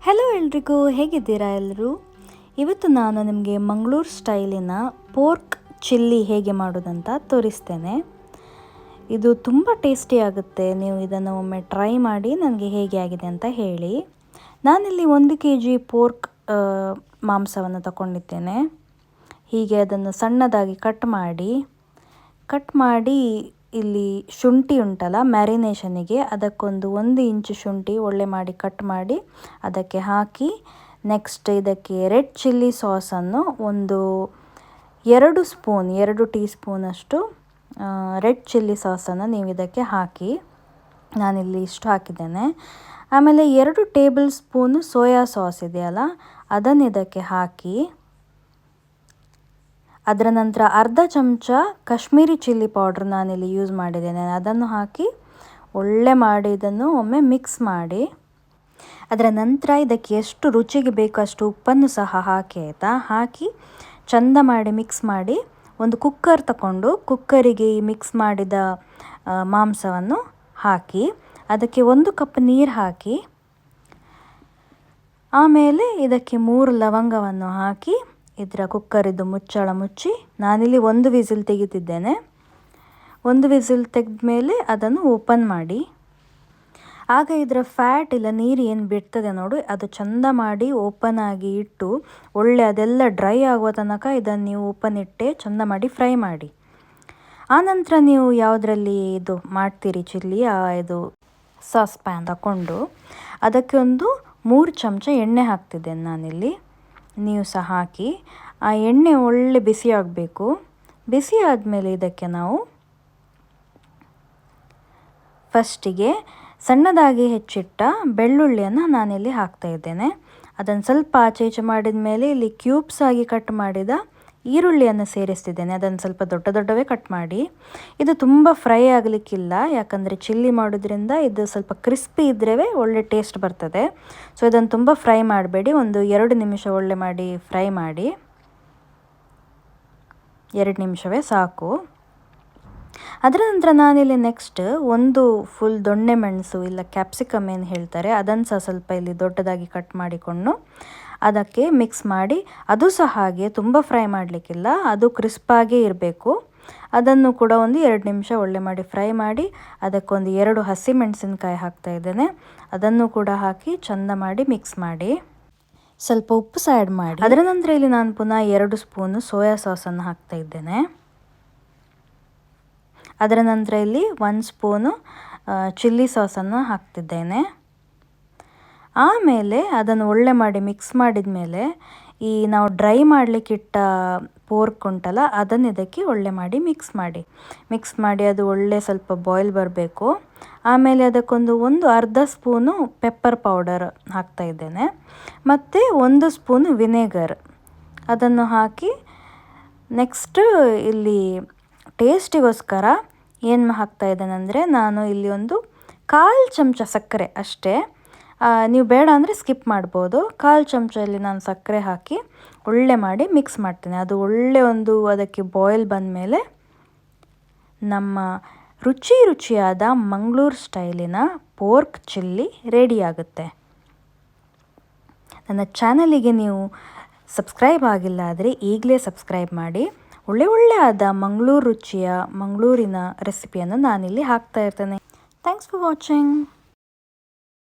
Hello ಎಲ್ರಿಗೂ, ಹೇಗಿದ್ದೀರಾ ಎಲ್ಲರೂ? ಇವತ್ತು ನಾನು ನಿಮಗೆ ಮಂಗಳೂರು ಸ್ಟೈಲಿನ ಪೋರ್ಕ್ ಚಿಲ್ಲಿ ಹೇಗೆ ಮಾಡೋದಂತ ತೋರಿಸ್ತೇನೆ. ಇದು ತುಂಬ ಟೇಸ್ಟಿ ಆಗುತ್ತೆ. ನೀವು ಇದನ್ನು ಒಮ್ಮೆ ಟ್ರೈ ಮಾಡಿ ನನಗೆ ಹೇಗೆ ಆಗಿದೆ ಅಂತ ಹೇಳಿ. ನಾನಿಲ್ಲಿ 1 kg ಪೋರ್ಕ್ ಮಾಂಸವನ್ನು ತಗೊಂಡಿದ್ದೇನೆ. ಹೀಗೆ ಅದನ್ನು ಸಣ್ಣದಾಗಿ ಕಟ್ ಮಾಡಿ ಇಲ್ಲಿ ಶುಂಠಿ ಉಂಟಲ್ಲ, ಮ್ಯಾರಿನೇಷನಿಗೆ ಅದಕ್ಕೊಂದು 1 ಇಂಚು ಶುಂಠಿ ಒಳ್ಳೆ ಮಾಡಿ ಕಟ್ ಮಾಡಿ ಅದಕ್ಕೆ ಹಾಕಿ, ನೆಕ್ಸ್ಟ್ ಇದಕ್ಕೆ ರೆಡ್ ಚಿಲ್ಲಿ ಸಾಸನ್ನು ಒಂದು 2 ಟೀ ಸ್ಪೂನಷ್ಟು ರೆಡ್ ಚಿಲ್ಲಿ ಸಾಸನ್ನು ನೀವು ಇದಕ್ಕೆ ಹಾಕಿ. ನಾನಿಲ್ಲಿ ಇಷ್ಟು ಹಾಕಿದ್ದೇನೆ. ಆಮೇಲೆ 2 ಟೇಬಲ್ ಸ್ಪೂನು ಸೋಯಾ ಸಾಸ್ ಇದೆಯಲ್ಲ, ಅದನ್ನು ಇದಕ್ಕೆ ಹಾಕಿ. ಅದರ ನಂತರ ಅರ್ಧ ಚಮಚ ಕಾಶ್ಮೀರಿ ಚಿಲ್ಲಿ ಪೌಡ್ರ್ ನಾನಿಲ್ಲಿ ಯೂಸ್ ಮಾಡಿದ್ದೇನೆ, ಅದನ್ನು ಹಾಕಿ ಒಳ್ಳೆ ಮಾಡಿ ಇದನ್ನು ಒಮ್ಮೆ ಮಿಕ್ಸ್ ಮಾಡಿ. ಅದರ ನಂತರ ಇದಕ್ಕೆ ಎಷ್ಟು ರುಚಿಗೆ ಬೇಕು ಅಷ್ಟು ಉಪ್ಪನ್ನು ಸಹ ಹಾಕಿ, ಆಯಿತಾ. ಹಾಕಿ ಚಂದ ಮಾಡಿ ಮಿಕ್ಸ್ ಮಾಡಿ ಒಂದು ಕುಕ್ಕರ್ ತಗೊಂಡು ಕುಕ್ಕರಿಗೆ ಈ ಮಿಕ್ಸ್ ಮಾಡಿದ ಮಾಂಸವನ್ನು ಹಾಕಿ ಅದಕ್ಕೆ 1 ಕಪ್ ನೀರು ಹಾಕಿ, ಆಮೇಲೆ ಇದಕ್ಕೆ 3 ಲವಂಗವನ್ನು ಹಾಕಿ ಇದರ ಕುಕ್ಕರಿದ್ದು ಮುಚ್ಚಳ ಮುಚ್ಚಿ ನಾನಿಲ್ಲಿ 1 ವಿಸಿಲ್ ತೆಗಿತಿದ್ದೇನೆ. 1 ವಿಸಿಲ್ ತೆಗೆದ ಮೇಲೆ ಅದನ್ನು ಓಪನ್ ಮಾಡಿ. ಆಗ ಇದರ ಫ್ಯಾಟ್ ಇಲ್ಲ ನೀರು ಏನು ಬಿಡ್ತದೆ ನೋಡಿ, ಅದು ಚಂದ ಮಾಡಿ ಓಪನ್ ಆಗಿ ಇಟ್ಟು ಒಳ್ಳೆ ಅದೆಲ್ಲ ಡ್ರೈ ಆಗುವ ತನಕ ಇದನ್ನು ನೀವು ಓಪನ್ ಇಟ್ಟೆ ಚಂದ ಮಾಡಿ ಫ್ರೈ ಮಾಡಿ. ಆನಂತರ ನೀವು ಯಾವುದರಲ್ಲಿ ಇದು ಮಾಡ್ತೀರಿ ಚಿಲ್ಲಿ, ಇದು ಸಾಸ್ ಪ್ಯಾನ್ ತಗೊಂಡು ಅದಕ್ಕೆ ಒಂದು 3 ಚಮಚ ಎಣ್ಣೆ ಹಾಕ್ತಿದ್ದೇನೆ ನಾನಿಲ್ಲಿ. ನೀವು ಸಹ ಹಾಕಿ ಆ ಎಣ್ಣೆ ಒಳ್ಳೆ ಬಿಸಿ ಆಗಬೇಕು. ಬಿಸಿ ಆದಮೇಲೆ ಇದಕ್ಕೆ ನಾವು ಫಸ್ಟಿಗೆ ಸಣ್ಣದಾಗಿ ಹೆಚ್ಚಿಟ್ಟ ಬೆಳ್ಳುಳ್ಳಿಯನ್ನು ನಾನಿಲ್ಲಿ ಹಾಕ್ತಾ ಇದ್ದೇನೆ. ಅದನ್ನು ಸ್ವಲ್ಪ ಆಚೆ ಈಚೆ ಮಾಡಿದ ಮೇಲೆ ಇಲ್ಲಿ ಕ್ಯೂಬ್ಸ್ ಆಗಿ ಕಟ್ ಮಾಡಿದ ಈರುಳ್ಳಿಯನ್ನು ಸೇರಿಸ್ತಿದ್ದೇನೆ. ಅದನ್ನು ಸ್ವಲ್ಪ ದೊಡ್ಡವೇ ಕಟ್ ಮಾಡಿ. ಇದು ತುಂಬ ಫ್ರೈ ಆಗಲಿಕ್ಕಿಲ್ಲ, ಯಾಕಂದರೆ ಚಿಲ್ಲಿ ಮಾಡೋದ್ರಿಂದ ಇದು ಸ್ವಲ್ಪ ಕ್ರಿಸ್ಪಿ ಇದ್ರೇ ಒಳ್ಳೆ ಟೇಸ್ಟ್ ಬರ್ತದೆ. ಸೊ ಇದನ್ನು ತುಂಬ ಫ್ರೈ ಮಾಡಬೇಡಿ, ಒಂದು 2 ನಿಮಿಷ ಒಳ್ಳೆ ಮಾಡಿ ಫ್ರೈ ಮಾಡಿ. 2 ನಿಮಿಷವೇ ಸಾಕು. ಅದರ ನಂತರ ನಾನಿಲ್ಲಿ ನೆಕ್ಸ್ಟ್ ಒಂದು ಫುಲ್ ದೊಣ್ಣೆ ಮೆಣಸು ಇಲ್ಲ ಕ್ಯಾಪ್ಸಿಕಮ್ ಏನು ಹೇಳ್ತಾರೆ, ಅದನ್ನು ಸಹ ಸ್ವಲ್ಪ ಇಲ್ಲಿ ದೊಡ್ಡದಾಗಿ ಕಟ್ ಮಾಡಿಕೊಂಡು ಅದಕ್ಕೆ ಮಿಕ್ಸ್ ಮಾಡಿ. ಅದು ಸಹ ಹಾಗೆ ತುಂಬ ಫ್ರೈ ಮಾಡಲಿಕ್ಕಿಲ್ಲ, ಅದು ಕ್ರಿಸ್ಪಾಗೇ ಇರಬೇಕು. ಅದನ್ನು ಕೂಡ ಒಂದು 2 ನಿಮಿಷ ಒಳ್ಳೆ ಮಾಡಿ ಫ್ರೈ ಮಾಡಿ ಅದಕ್ಕೊಂದು 2 ಹಸಿಮೆಣಸಿನಕಾಯಿ ಹಾಕ್ತಾ ಇದ್ದೇನೆ. ಅದನ್ನು ಕೂಡ ಹಾಕಿ ಚಂದ ಮಾಡಿ ಮಿಕ್ಸ್ ಮಾಡಿ, ಸ್ವಲ್ಪ ಉಪ್ಪು ಸಹ ಆ್ಯಡ್ ಮಾಡಿ. ಅದರ ನಂತರ ಇಲ್ಲಿ ನಾನು ಪುನಃ 2 ಸ್ಪೂನು ಸೋಯಾ ಸಾಸನ್ನು ಹಾಕ್ತಾ ಇದ್ದೇನೆ. ಅದರ ನಂತರ ಇಲ್ಲಿ 1 ಸ್ಪೂನು ಚಿಲ್ಲಿ ಸಾಸನ್ನು ಹಾಕ್ತಿದ್ದೇನೆ. ಆಮೇಲೆ ಅದನ್ನು ಒಳ್ಳೆ ಮಾಡಿ ಮಿಕ್ಸ್ ಮಾಡಿದ ಮೇಲೆ ಈ ನಾವು ಡ್ರೈ ಮಾಡಲಿಕ್ಕಿಟ್ಟ ಪೋರ್ಕ್ ಉಂಟಲ್ಲ, ಅದನ್ನು ಇದಕ್ಕೆ ಒಳ್ಳೆ ಮಾಡಿ ಮಿಕ್ಸ್ ಮಾಡಿ ಅದು ಒಳ್ಳೆ ಸ್ವಲ್ಪ ಬಾಯ್ಲ್ ಬರಬೇಕು. ಆಮೇಲೆ ಅದಕ್ಕೊಂದು ಅರ್ಧ ಸ್ಪೂನು ಪೆಪ್ಪರ್ ಪೌಡರ್ ಹಾಕ್ತಾ ಇದ್ದೇನೆ, ಮತ್ತು 1 ಸ್ಪೂನು ವಿನೆಗರ್ ಅದನ್ನು ಹಾಕಿ. ನೆಕ್ಸ್ಟ್ ಇಲ್ಲಿ ಟೇಸ್ಟಿಗೋಸ್ಕರ ಏನು ಹಾಕ್ತಾ ಇದ್ದೇನೆ ಅಂದರೆ, ನಾನು ಇಲ್ಲಿ ಒಂದು 1/4 ಚಮಚ ಸಕ್ಕರೆ ಅಷ್ಟೇ, ನೀವು ಬೇಡ ಅಂದರೆ ಸ್ಕಿಪ್ ಮಾಡ್ಬೋದು. 1/4 ಚಮಚದಲ್ಲಿ ನಾನು ಸಕ್ಕರೆ ಹಾಕಿ ಒಳ್ಳೆ ಮಾಡಿ ಮಿಕ್ಸ್ ಮಾಡ್ತೇನೆ. ಅದು ಒಳ್ಳೆ ಅದಕ್ಕೆ ಬಾಯ್ಲ್ ಬಂದ ಮೇಲೆ ನಮ್ಮ ರುಚಿಯಾದ ಮಂಗಳೂರು ಸ್ಟೈಲಿನ ಪೋರ್ಕ್ ಚಿಲ್ಲಿ ರೆಡಿ ಆಗುತ್ತೆ. ನನ್ನ ಚಾನಲಿಗೆ ನೀವು ಸಬ್ಸ್ಕ್ರೈಬ್ ಆಗಿಲ್ಲ ಆದರೆ ಈಗಲೇ ಸಬ್ಸ್ಕ್ರೈಬ್ ಮಾಡಿ. ಒಳ್ಳೆಯಾದ ಮಂಗಳೂರಿನ ರೆಸಿಪಿಯನ್ನು ನಾನಿಲ್ಲಿ ಹಾಕ್ತಾ ಇರ್ತೇನೆ. Thanks for watching.